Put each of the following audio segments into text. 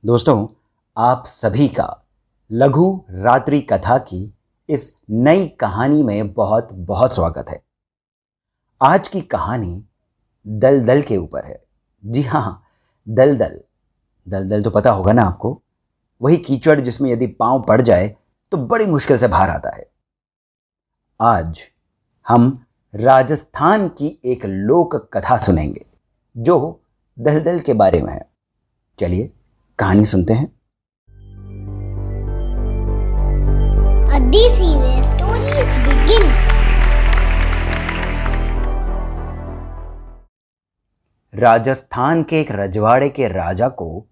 दोस्तों, आप सभी का लघु रात्रि कथा की इस नई कहानी में बहुत बहुत स्वागत है। आज की कहानी दलदल के ऊपर है। जी हाँ, दलदल। दलदल तो पता होगा ना आपको, वही कीचड़ जिसमें यदि पांव पड़ जाए तो बड़ी मुश्किल से बाहर आता है। आज हम राजस्थान की एक लोक कथा सुनेंगे जो दलदल के बारे में है। चलिए कहानी सुनते हैं। These serious stories begin. Rajasthan के एक रजवाड़े के राजा को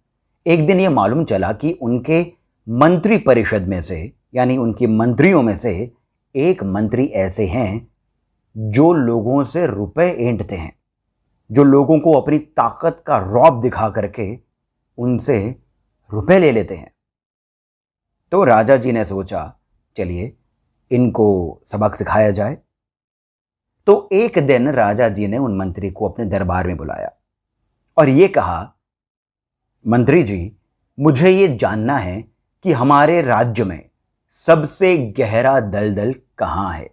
एक दिन यह मालूम चला कि उनके मंत्री परिषद में से, यानी उनके मंत्रियों में से एक मंत्री ऐसे हैं जो लोगों से रुपए ऐंठते हैं, जो लोगों को अपनी ताकत का रौब दिखा करके उनसे रुपए ले लेते हैं। तो राजा जी ने सोचा, चलिए इनको सबक सिखाया जाए। तो एक दिन राजा जी ने उन मंत्री को अपने दरबार में बुलाया और ये कहा, मंत्री जी, मुझे ये जानना है कि हमारे राज्य में सबसे गहरा दलदल कहां है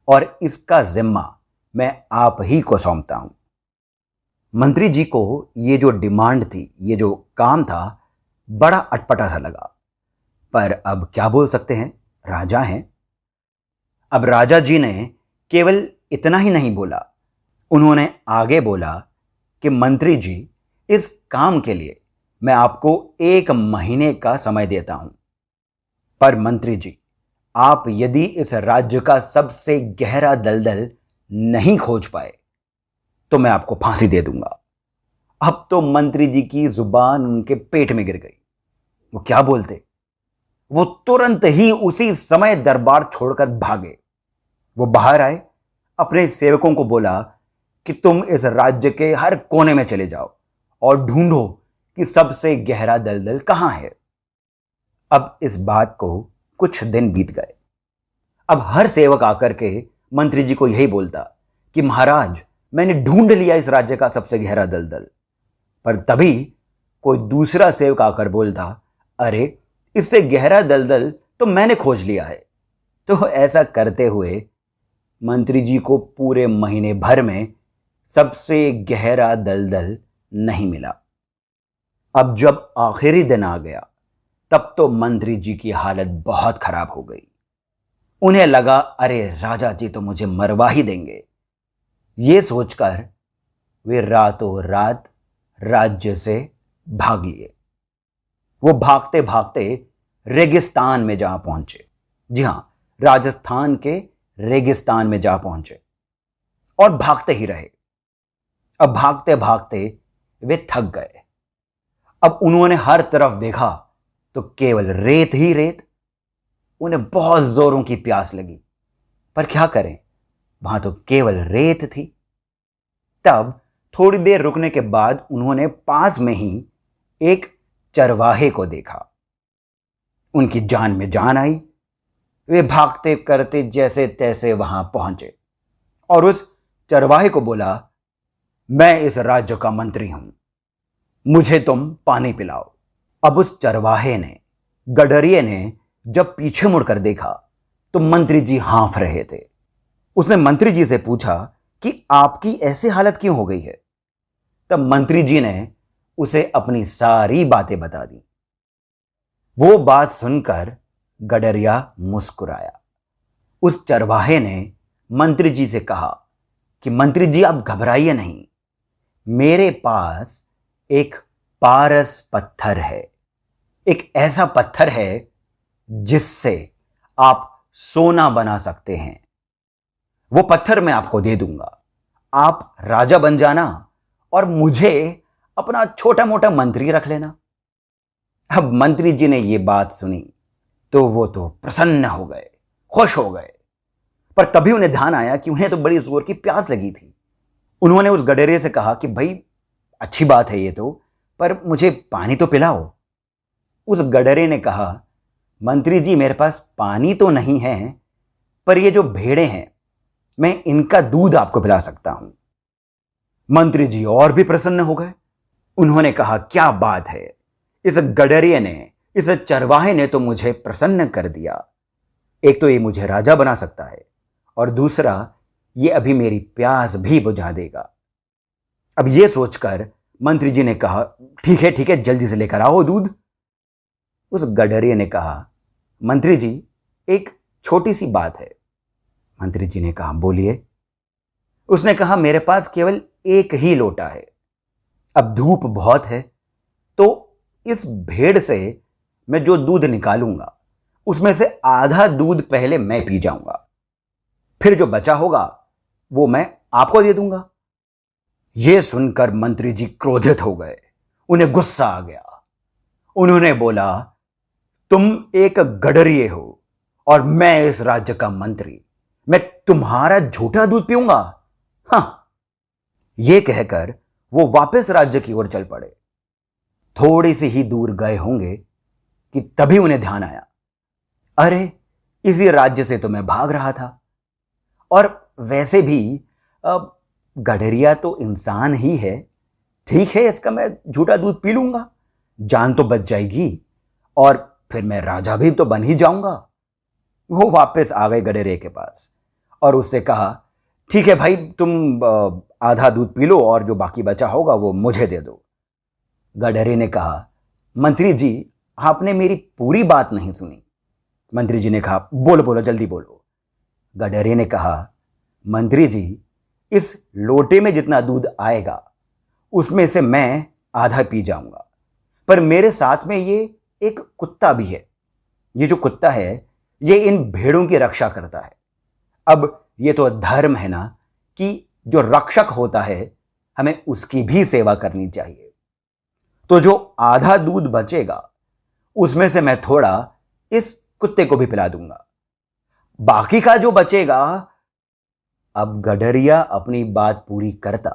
और इसका जिम्मा मैं आप ही को सौंपता हूं। मंत्री जी को ये जो डिमांड थी, ये जो काम था, बड़ा अटपटा सा लगा, पर अब क्या बोल सकते हैं, राजा हैं। अब राजा जी ने केवल इतना ही नहीं बोला, उन्होंने आगे बोला कि मंत्री जी, इस काम के लिए मैं आपको 1 महीने का समय देता हूं, पर मंत्री जी, आप यदि इस राज्य का सबसे गहरा दलदल नहीं खोज पाए तो मैं आपको फांसी दे दूंगा। अब तो मंत्री जी की जुबान उनके पेट में गिर गई। वो क्या बोलते? वो तुरंत ही उसी समय दरबार छोड़कर भागे। वो बाहर आए, अपने सेवकों को बोला कि तुम इस राज्य के हर कोने में चले जाओ और ढूंढो कि सबसे गहरा दलदल कहां है। अब इस बात को कुछ दिन बीत गए। अब हर सेवक आकर के मंत्री जी को यही बोलता कि महाराज, मैंने ढूंढ लिया इस राज्य का सबसे गहरा दलदल। पर तभी कोई दूसरा सेवक आकर बोलता, अरे, इससे गहरा दलदल तो मैंने खोज लिया है। तो ऐसा करते हुए मंत्री जी को पूरे महीने भर में सबसे गहरा दलदल नहीं मिला। अब जब आखिरी दिन आ गया, तब तो मंत्री जी की हालत बहुत खराब हो गई। उन्हें लगा, अरे, राजा जी तो मुझे मरवा ही देंगे। ये सोचकर वे रातों रात राज्य से भाग लिए। वो भागते भागते रेगिस्तान में जा पहुंचे। जी हां, राजस्थान के रेगिस्तान में जा पहुंचे और भागते ही रहे। अब भागते भागते वे थक गए। अब उन्होंने हर तरफ देखा तो केवल रेत ही रेत। उन्हें बहुत जोरों की प्यास लगी, पर क्या करें, वहां तो केवल रेत थी। तब थोड़ी देर रुकने के बाद उन्होंने पास में ही एक चरवाहे को देखा। उनकी जान में जान आई। वे भागते करते जैसे तैसे वहां पहुंचे और उस चरवाहे को बोला, मैं इस राज्य का मंत्री हूं, मुझे तुम पानी पिलाओ। अब उस चरवाहे ने, गडरिये ने जब पीछे मुड़कर देखा तो मंत्री जी हाँफ रहे थे। उसने मंत्री जी से पूछा कि आपकी ऐसी हालत क्यों हो गई है। तब मंत्री जी ने उसे अपनी सारी बातें बता दी। वो बात सुनकर गडरिया मुस्कुराया। उस चरवाहे ने मंत्री जी से कहा कि मंत्री जी, आप घबराइए नहीं, मेरे पास एक पारस पत्थर है। एक ऐसा पत्थर है जिससे आप सोना बना सकते हैं। वो पत्थर मैं आपको दे दूंगा, आप राजा बन जाना और मुझे अपना छोटा मोटा मंत्री रख लेना। अब मंत्री जी ने ये बात सुनी तो वो तो प्रसन्न हो गए, खुश हो गए। पर तभी उन्हें ध्यान आया कि उन्हें तो बड़ी जोर की प्यास लगी थी। उन्होंने उस गडरे से कहा कि भाई, अच्छी बात है ये तो, पर मुझे पानी तो पिलाओ। उस गडरे ने कहा, मंत्री जी, मेरे पास पानी तो नहीं है, पर ये जो भेड़ें हैं, मैं इनका दूध आपको पिला सकता हूं। मंत्री जी और भी प्रसन्न हो गए। उन्होंने कहा, क्या बात है, इस गडरिये ने, इस चरवाहे ने तो मुझे प्रसन्न कर दिया। एक तो ये मुझे राजा बना सकता है और दूसरा ये अभी मेरी प्यास भी बुझा देगा। अब ये सोचकर मंत्री जी ने कहा, ठीक है, जल्दी से लेकर आओ दूध। उस गडरिये ने कहा, मंत्री जी एक छोटी सी बात है। मंत्री जी ने कहा, बोलिए। उसने कहा, मेरे पास केवल एक ही लोटा है। अब धूप बहुत है, तो इस भेड़ से मैं जो दूध निकालूंगा उसमें से आधा दूध पहले मैं पी जाऊंगा, फिर जो बचा होगा वो मैं आपको दे दूंगा। यह सुनकर मंत्री जी क्रोधित हो गए, उन्हें गुस्सा आ गया। उन्होंने बोला, तुम एक गडरिये हो और मैं इस राज्य का मंत्री, मैं तुम्हारा झूठा दूध पीऊंगा? हां। यह कहकर वो वापस राज्य की ओर चल पड़े। थोड़ी सी ही दूर गए होंगे कि तभी उन्हें ध्यान आया, अरे इसी राज्य से तो मैं भाग रहा था, और वैसे भी गडरिया तो इंसान ही है। ठीक है, इसका मैं झूठा दूध पी लूंगा, जान तो बच जाएगी और फिर मैं राजा भी तो बन ही जाऊंगा। वो वापस आ गए गडरिये के पास और उससे कहा, ठीक है भाई, तुम आधा दूध पी लो और जो बाकी बचा होगा वो मुझे दे दो। गडरिये ने कहा, मंत्री जी आपने मेरी पूरी बात नहीं सुनी। मंत्री जी ने कहा, बोलो बोलो, जल्दी बोलो। गडरिये ने कहा, मंत्री जी इस लोटे में जितना दूध आएगा उसमें से मैं आधा पी जाऊंगा, पर मेरे साथ में ये एक कुत्ता भी है। ये जो कुत्ता है ये इन भेड़ों की रक्षा करता है। अब ये तो धर्म है ना कि जो रक्षक होता है हमें उसकी भी सेवा करनी चाहिए। तो जो आधा दूध बचेगा उसमें से मैं थोड़ा इस कुत्ते को भी पिला दूंगा, बाकी का जो बचेगा। अब गडरिया अपनी बात पूरी करता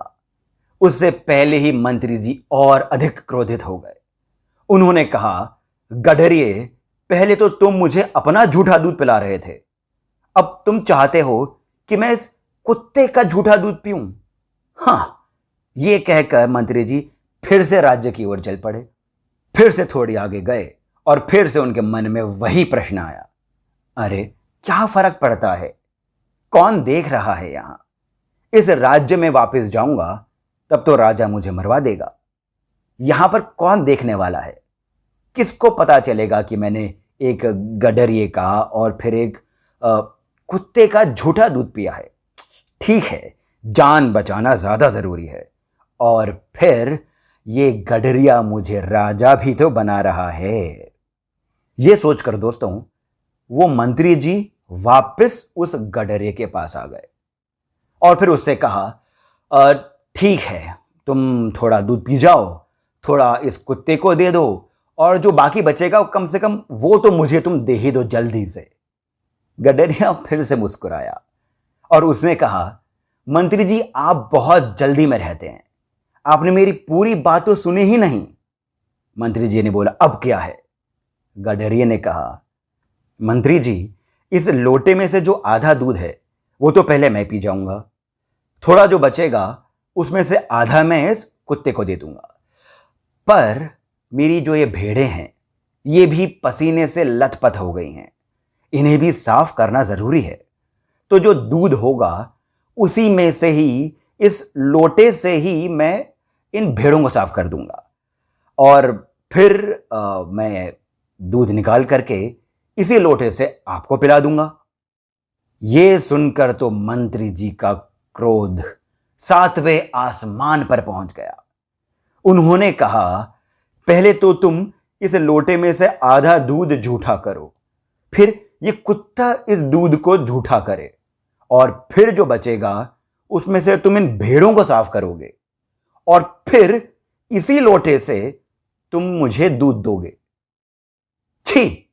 उससे पहले ही मंत्री जी और अधिक क्रोधित हो गए। उन्होंने कहा, गडरिये पहले तो तुम मुझे अपना झूठा दूध पिला रहे थे, अब तुम चाहते हो कि मैं इस कुत्ते का झूठा दूध पीऊं? हां। यह कहकर मंत्री जी फिर से राज्य की ओर चल पड़े। फिर से थोड़ी आगे गए और फिर से उनके मन में वही प्रश्न आया, अरे क्या फर्क पड़ता है, कौन देख रहा है यहां? इस राज्य में वापस जाऊंगा तब तो राजा मुझे मरवा देगा। यहां पर कौन देखने वाला है? किसको पता चलेगा कि मैंने एक गडरिये का और फिर एक कुत्ते का झूठा दूध पिया है? ठीक है, जान बचाना ज्यादा जरूरी है। और फिर ये गडरिया मुझे राजा भी तो बना रहा है। यह सोचकर दोस्तों वो मंत्री जी वापस उस गडरिये के पास आ गए और फिर उससे कहा, ठीक है, तुम थोड़ा दूध पी जाओ, थोड़ा इस कुत्ते को दे दो और जो बाकी बचेगा कम से कम वो तो मुझे तुम दे ही दो जल्दी से। गडरिया फिर से मुस्कुराया और उसने कहा, मंत्री जी आप बहुत जल्दी में रहते हैं, आपने मेरी पूरी बात तो सुनी ही नहीं। मंत्री जी ने बोला, अब क्या है? गडरिये ने कहा, मंत्री जी इस लोटे में से जो आधा दूध है वो तो पहले मैं पी जाऊंगा, थोड़ा जो बचेगा उसमें से आधा मैं इस कुत्ते को दे दूंगा, पर मेरी जो ये भेड़ें हैं ये भी पसीने से लथपथ हो गई हैं, इन्हें भी साफ करना जरूरी है। तो जो दूध होगा उसी में से ही, इस लोटे से ही मैं इन भेड़ों को साफ कर दूंगा और फिर मैं दूध निकाल करके इसी लोटे से आपको पिला दूंगा। यह सुनकर तो मंत्री जी का क्रोध 7वें आसमान पर पहुंच गया। उन्होंने कहा, पहले तो तुम इस लोटे में से आधा दूध झूठा करो, फिर ये कुत्ता इस दूध को झूठा करे और फिर जो बचेगा उसमें से तुम इन भेड़ों को साफ करोगे और फिर इसी लोटे से तुम मुझे दूध दोगे। छी,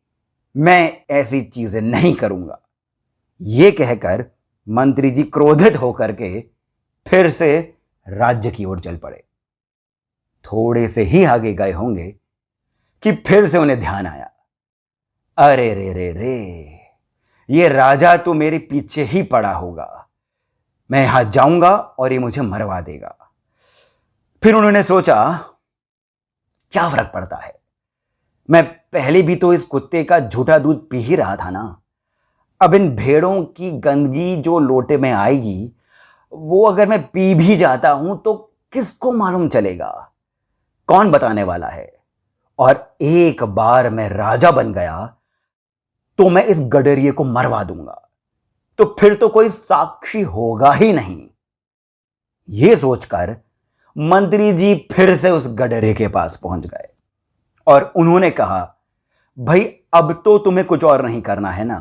मैं ऐसी चीजें नहीं करूंगा। यह कहकर मंत्री जी क्रोधित होकर के फिर से राज्य की ओर चल पड़े। थोड़े से ही आगे गए होंगे कि फिर से उन्हें ध्यान आया, अरे रे रे रे, ये राजा तो मेरे पीछे ही पड़ा होगा, मैं यहां जाऊंगा और ये मुझे मरवा देगा। फिर उन्होंने सोचा, क्या फर्क पड़ता है, मैं पहले भी तो इस कुत्ते का झूठा दूध पी ही रहा था ना। अब इन भेड़ों की गंदगी जो लोटे में आएगी, वो अगर मैं पी भी जाता हूं तो किसको मालूम चलेगा? कौन बताने वाला है? और एक बार मैं राजा बन गया तो मैं इस गडरिये को मरवा दूंगा, तो फिर तो कोई साक्षी होगा ही नहीं। यह सोचकर मंत्री जी फिर से उस गडरे के पास पहुंच गए और उन्होंने कहा, भाई अब तो तुम्हें कुछ और नहीं करना है ना,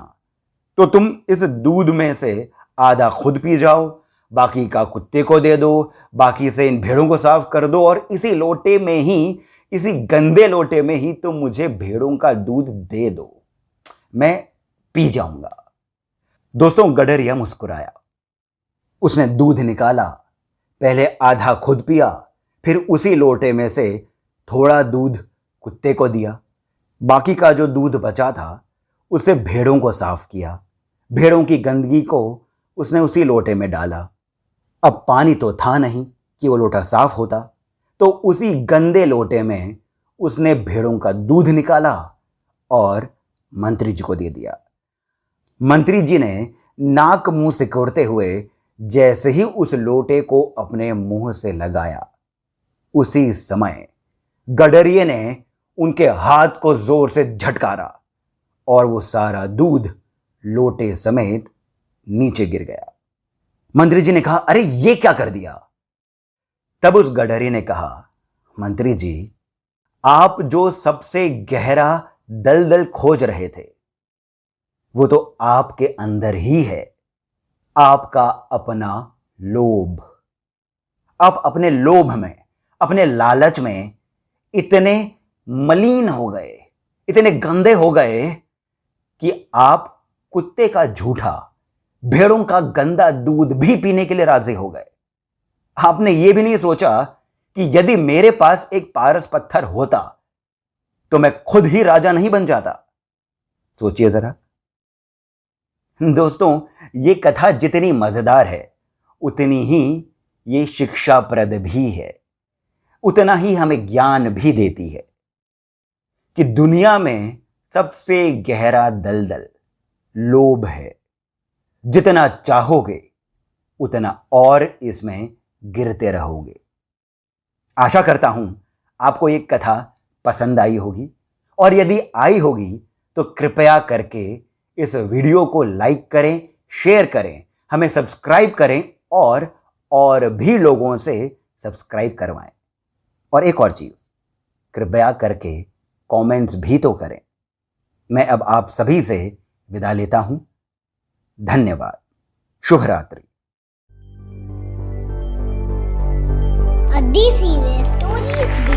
तो तुम इस दूध में से आधा खुद पी जाओ, बाकी का कुत्ते को दे दो, बाकी से इन भेड़ों को साफ कर दो और इसी लोटे में ही, इसी गंदे लोटे में ही तो मुझे भेड़ों का दूध दे दो, मैं पी जाऊंगा। दोस्तों, गडरिया मुस्कुराया। उसने दूध निकाला, पहले आधा खुद पिया, फिर उसी लोटे में से थोड़ा दूध कुत्ते को दिया, बाकी का जो दूध बचा था उसे भेड़ों को साफ किया, भेड़ों की गंदगी को उसने उसी लोटे में डाला। अब पानी तो था नहीं कि वो लोटा साफ होता, तो उसी गंदे लोटे में उसने भेड़ों का दूध निकाला और मंत्री जी को दे दिया। मंत्री जी ने नाक मुंह सिकोड़ते हुए जैसे ही उस लोटे को अपने मुंह से लगाया, उसी समय गडरिये ने उनके हाथ को जोर से झटकारा और वो सारा दूध लोटे समेत नीचे गिर गया। मंत्री जी ने कहा, अरे ये क्या कर दिया? तब उस गडरिये ने कहा, मंत्री जी, आप जो सबसे गहरा दलदल खोज रहे थे वो तो आपके अंदर ही है, आपका अपना लोभ। आप अपने लोभ में, अपने लालच में इतने मलिन हो गए, इतने गंदे हो गए कि आप कुत्ते का झूठा, भेड़ों का गंदा दूध भी पीने के लिए राजी हो गए। आपने यह भी नहीं सोचा कि यदि मेरे पास एक पारस पत्थर होता तो मैं खुद ही राजा नहीं बन जाता। सोचिए जरा। दोस्तों, ये कथा जितनी मजेदार है उतनी ही ये शिक्षाप्रद भी है, उतना ही हमें ज्ञान भी देती है कि दुनिया में सबसे गहरा दलदल लोभ है। जितना चाहोगे उतना और इसमें गिरते रहोगे। आशा करता हूं आपको ये कथा पसंद आई होगी, और यदि आई होगी तो कृपया करके इस वीडियो को लाइक करें, शेयर करें, हमें सब्सक्राइब करें और भी लोगों से सब्सक्राइब करवाएं। और एक और चीज, कृपया करके कमेंट्स भी तो करें। मैं अब आप सभी से विदा लेता हूं। धन्यवाद। शुभ रात्रि। A DC where stories